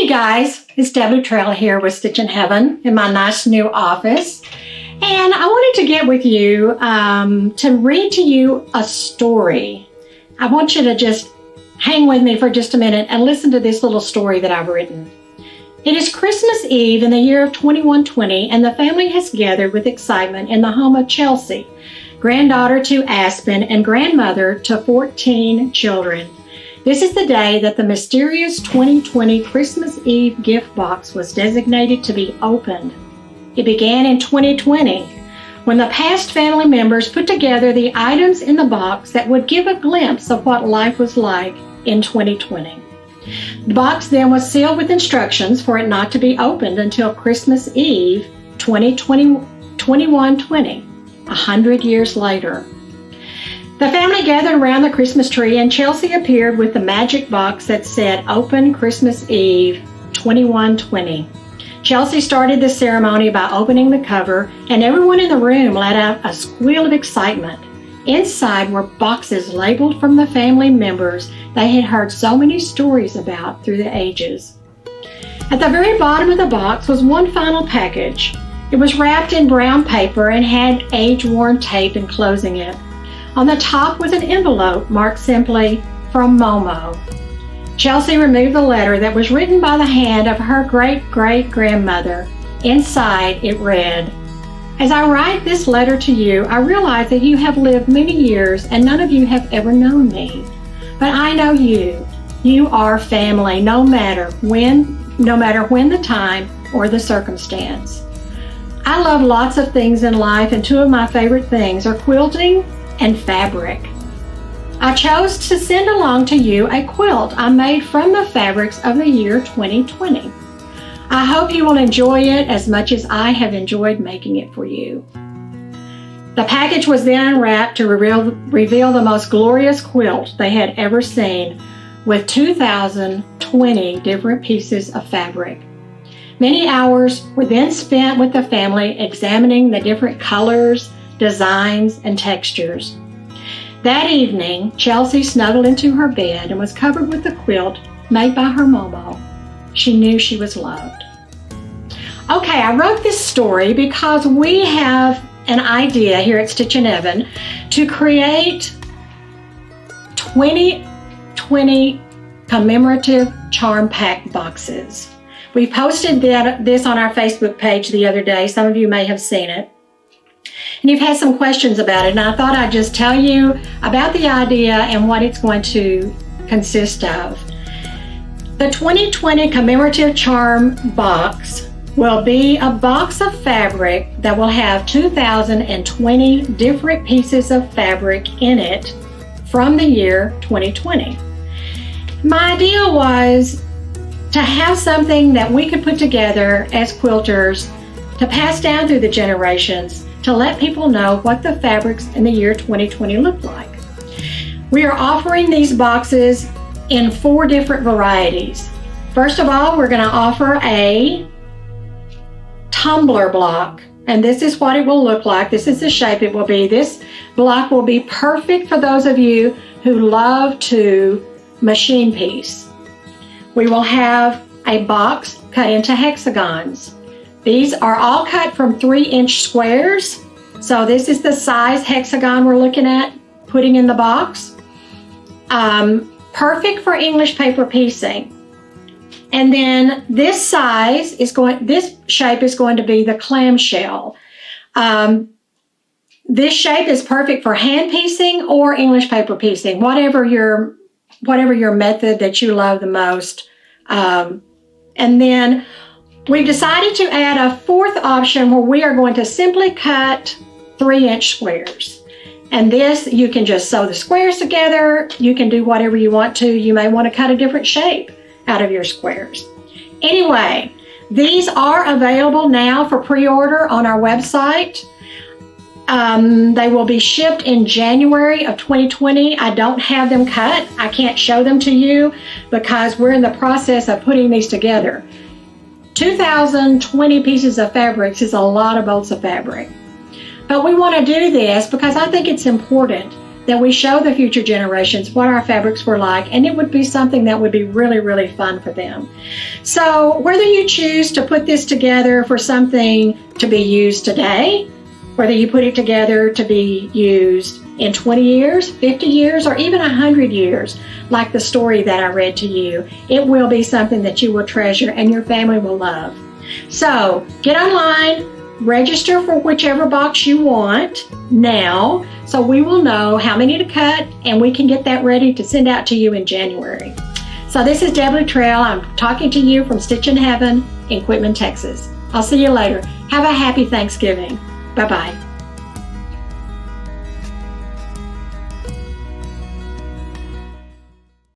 Hey guys, it's Debbie Trail here with Stitchin Heaven in my nice new office. And I wanted to get with you to read to you a story. I want you to just hang with me for just a minute and listen to this little story that I've written. It is Christmas Eve in the year of 2120, and the family has gathered with excitement in the home of Chelsea, granddaughter to Aspen and grandmother to 14 children. This is the day that the mysterious 2020 Christmas Eve gift box was designated to be opened. It began in 2020, when the past family members put together the items in the box that would give a glimpse of what life was like in 2020. The box then was sealed with instructions for it not to be opened until Christmas Eve 2120, 100 years later. The family gathered around the Christmas tree, and Chelsea appeared with the magic box that said, "Open Christmas Eve 2120. Chelsea started the ceremony by opening the cover, and everyone in the room let out a squeal of excitement. Inside were boxes labeled from the family members they had heard so many stories about through the ages. At the very bottom of the box was one final package. It was wrapped in brown paper and had age-worn tape enclosing it. On the top was an envelope marked simply, "From Momo." Chelsea removed the letter that was written by the hand of her great-great-grandmother. Inside it read, "As I write this letter to you, I realize that you have lived many years and none of you have ever known me. But I know you. You are family, no matter when the time or the circumstance. I love lots of things in life, and two of my favorite things are quilting and fabric. I chose to send along to you a quilt I made from the fabrics of the year 2020. I hope you will enjoy it as much as I have enjoyed making it for you." The package was then unwrapped to reveal the most glorious quilt they had ever seen, with 2,020 different pieces of fabric. Many hours were then spent with the family examining the different colors, designs, and textures. That evening, Chelsea snuggled into her bed and was covered with the quilt made by her Momo. She knew she was loved. Okay, I wrote this story because we have an idea here at Stitchin Heaven to create 2020 Commemorative Charm Pack boxes. We posted this on our Facebook page the other day. Some of you may have seen it. And you've had some questions about it, and I thought I'd just tell you about the idea and what it's going to consist of. The 2020 Commemorative Charm Box will be a box of fabric that will have 2,020 different pieces of fabric in it from the year 2020. My idea was to have something that we could put together as quilters to pass down through the generations, to let people know what the fabrics in the year 2020 looked like. We are offering these boxes in 4 different varieties. First of all, we're going to offer a tumbler block, and this is what it will look like. This is the shape it will be. This block will be perfect for those of you who love to machine piece. We will have a box cut into hexagons. These are all cut from 3-inch squares. So this is the size hexagon we're looking at putting in the box. Perfect for English paper piecing. And then this shape is going to be the clamshell. This shape is perfect for hand piecing or English paper piecing, whatever your method that you love the most. And then we've decided to add a 4th option where we are going to simply cut 3-inch squares. And this, you can just sew the squares together. You can do whatever you want to. You may want to cut a different shape out of your squares. Anyway, these are available now for pre-order on our website. They will be shipped in January of 2020. I don't have them cut. I can't show them to you because we're in the process of putting these together. 2,020 pieces of fabrics is a lot of bolts of fabric. But we want to do this because I think it's important that we show the future generations what our fabrics were like, and it would be something that would be really, really fun for them. So whether you choose to put this together for something to be used today, whether you put it together to be used in 20 years, 50 years, or even 100 years, like the story that I read to you, it will be something that you will treasure and your family will love. So get online, register for whichever box you want now, so we will know how many to cut and we can get that ready to send out to you in January. So this is Deb Luttrell. I'm talking to you from Stitchin Heaven in Quitman, Texas. I'll see you later. Have a happy Thanksgiving. Bye-bye.